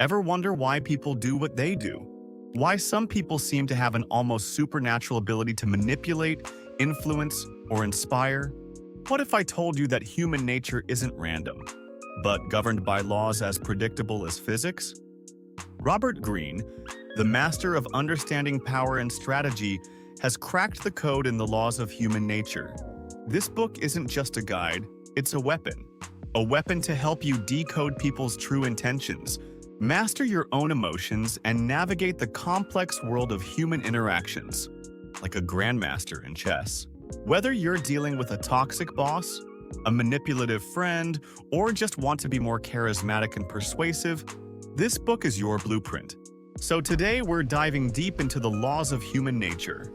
Ever wonder why people do what they do? Why some people seem to have an almost supernatural ability to manipulate, influence, or inspire? What if I told you that human nature isn't random, but governed by laws as predictable as physics? Robert Greene, the master of understanding power and strategy, has cracked the code in the laws of human nature. This book isn't just a guide, it's a weapon. A weapon to help you decode people's true intentions, master your own emotions, and navigate the complex world of human interactions, like a grandmaster in chess. Whether you're dealing with a toxic boss, a manipulative friend, or just want to be more charismatic and persuasive, this book is your blueprint. So today we're diving deep into the laws of human nature.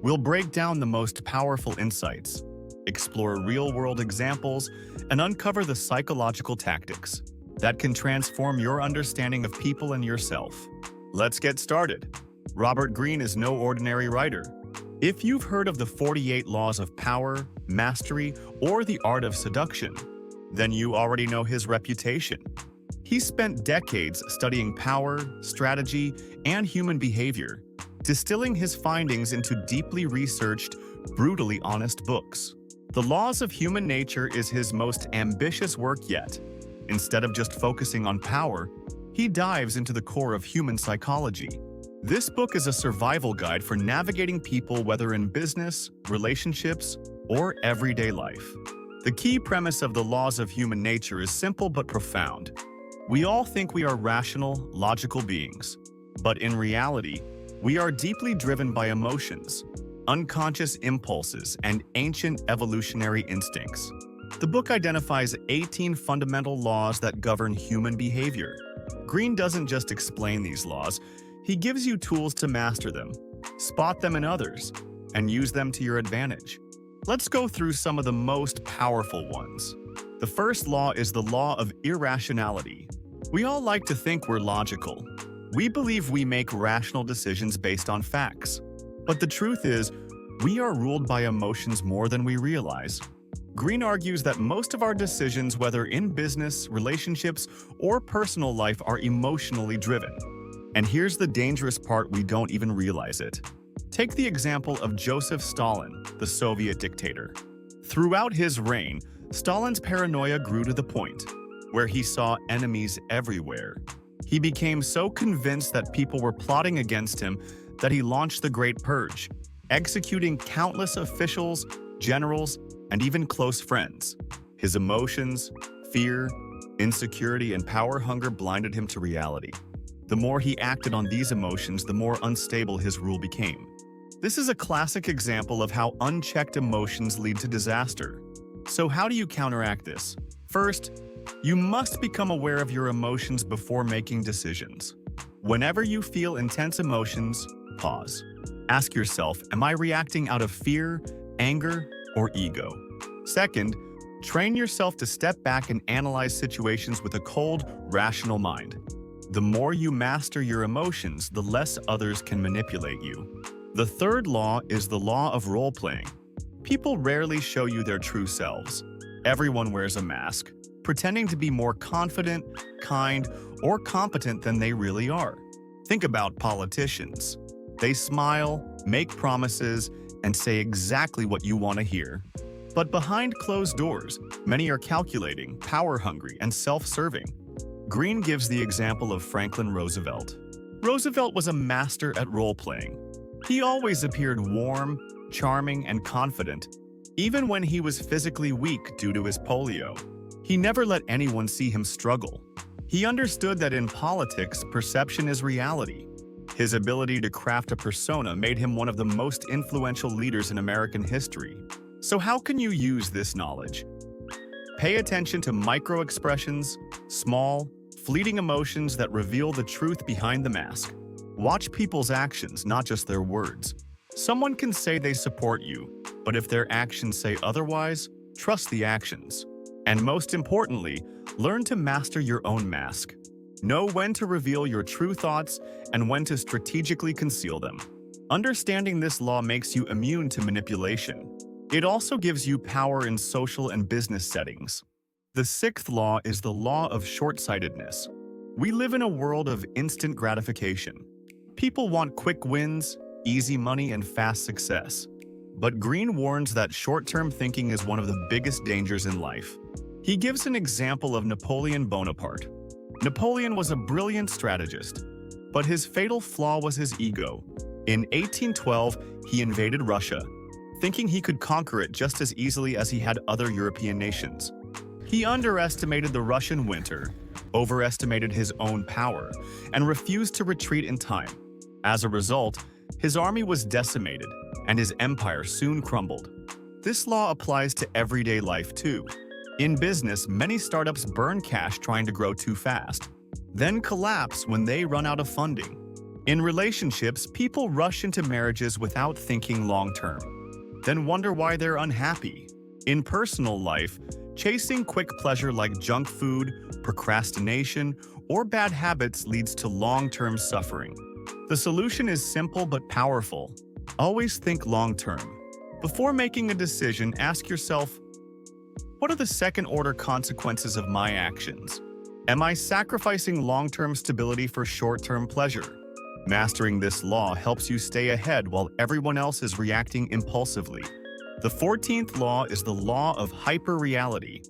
We'll break down the most powerful insights, explore real-world examples, and uncover the psychological tactics that can transform your understanding of people and yourself. Let's get started. Robert Greene is no ordinary writer. If you've heard of the 48 Laws of Power, Mastery, or the Art of Seduction, then you already know his reputation. He spent decades studying power, strategy, and human behavior, distilling his findings into deeply researched, brutally honest books. The Laws of Human Nature is his most ambitious work yet. Instead of just focusing on power, he dives into the core of human psychology. This book is a survival guide for navigating people, whether in business, relationships, or everyday life. The key premise of the laws of human nature is simple but profound. We all think we are rational, logical beings, but in reality, we are deeply driven by emotions, unconscious impulses, and ancient evolutionary instincts. The book identifies 18 fundamental laws that govern human behavior. Greene doesn't just explain these laws, he gives you tools to master them, spot them in others, and use them to your advantage. Let's go through some of the most powerful ones. The first law is the law of irrationality. We all like to think we're logical. We believe we make rational decisions based on facts. But the truth is, we are ruled by emotions more than we realize. Greene argues that most of our decisions, whether in business, relationships, or personal life, are emotionally driven. And here's the dangerous part: we don't even realize it. Take the example of Joseph Stalin, the Soviet dictator. Throughout his reign, Stalin's paranoia grew to the point where he saw enemies everywhere. He became so convinced that people were plotting against him that he launched the Great Purge, executing countless officials, generals, and even close friends. His emotions, fear, insecurity, and power hunger blinded him to reality. The more he acted on these emotions, the more unstable his rule became. This is a classic example of how unchecked emotions lead to disaster. So how do you counteract this? First, you must become aware of your emotions before making decisions. Whenever you feel intense emotions, pause. Ask yourself, am I reacting out of fear, anger, or ego? Second, train yourself to step back and analyze situations with a cold, rational mind. The more you master your emotions, the less others can manipulate you. The third law is the law of role-playing. People rarely show you their true selves. Everyone wears a mask, pretending to be more confident, kind, or competent than they really are. Think about politicians. They smile, make promises, and say exactly what you want to hear. But behind closed doors, many are calculating, power-hungry, and self-serving. Greene gives the example of Franklin Roosevelt. Roosevelt was a master at role-playing. He always appeared warm, charming, and confident, even when he was physically weak due to his polio. He never let anyone see him struggle. He understood that in politics, perception is reality. His ability to craft a persona made him one of the most influential leaders in American history. So how can you use this knowledge? Pay attention to micro-expressions, small, fleeting emotions that reveal the truth behind the mask. Watch people's actions, not just their words. Someone can say they support you, but if their actions say otherwise, trust the actions. And most importantly, learn to master your own mask. Know when to reveal your true thoughts and when to strategically conceal them. Understanding this law makes you immune to manipulation. It also gives you power in social and business settings. The sixth law is the law of short-sightedness. We live in a world of instant gratification. People want quick wins, easy money, and fast success. But Greene warns that short-term thinking is one of the biggest dangers in life. He gives an example of Napoleon Bonaparte. Napoleon was a brilliant strategist, but his fatal flaw was his ego. In 1812, he invaded Russia, thinking he could conquer it just as easily as he had other European nations. He underestimated the Russian winter, overestimated his own power, and refused to retreat in time. As a result, his army was decimated, and his empire soon crumbled. This law applies to everyday life too. In business, many startups burn cash trying to grow too fast, then collapse when they run out of funding. In relationships, people rush into marriages without thinking long-term, then wonder why they're unhappy. In personal life, chasing quick pleasure like junk food, procrastination, or bad habits leads to long-term suffering. The solution is simple but powerful. Always think long-term. Before making a decision, ask yourself, what are the second-order consequences of my actions? Am I sacrificing long-term stability for short-term pleasure? Mastering this law helps you stay ahead while everyone else is reacting impulsively. The 14th law is the law of hyperreality.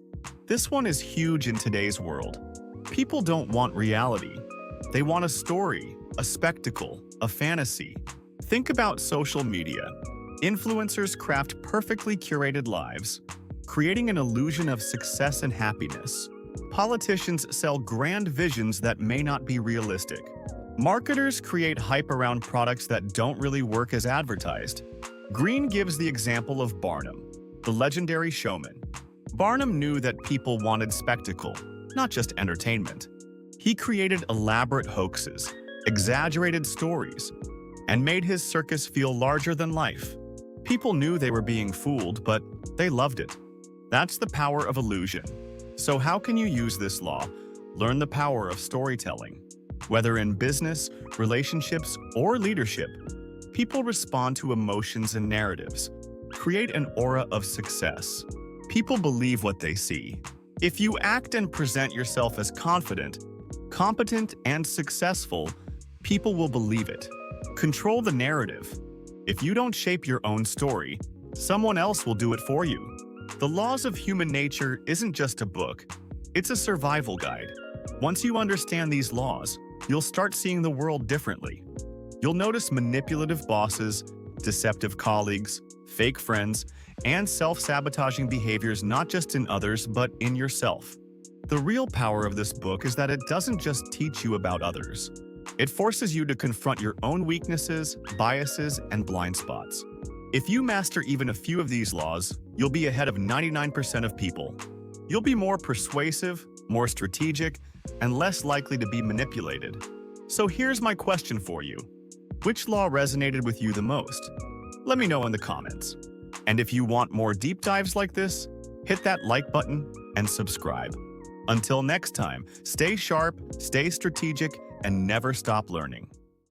This one is huge in today's world. People don't want reality. They want a story, a spectacle, a fantasy. Think about social media. Influencers craft perfectly curated lives, creating an illusion of success and happiness. Politicians sell grand visions that may not be realistic. Marketers create hype around products that don't really work as advertised. Greene gives the example of Barnum, the legendary showman. Barnum knew that people wanted spectacle, not just entertainment. He created elaborate hoaxes, exaggerated stories, and made his circus feel larger than life. People knew they were being fooled, but they loved it. That's the power of illusion. So how can you use this law? Learn the power of storytelling. Whether in business, relationships, or leadership, people respond to emotions and narratives. Create an aura of success. People believe what they see. If you act and present yourself as confident, competent, and successful, people will believe it. Control the narrative. If you don't shape your own story, someone else will do it for you. The Laws of Human Nature isn't just a book, it's a survival guide. Once you understand these laws, you'll start seeing the world differently. You'll notice manipulative bosses, deceptive colleagues, fake friends, and self-sabotaging behaviors not just in others but in yourself. The real power of this book is that it doesn't just teach you about others. It forces you to confront your own weaknesses, biases, and blind spots. If you master even a few of these laws, you'll be ahead of 99% of people. You'll be more persuasive, more strategic, and less likely to be manipulated. So here's my question for you. Which law resonated with you the most? Let me know in the comments. And if you want more deep dives like this, hit that like button and subscribe. Until next time, stay sharp, stay strategic, and never stop learning.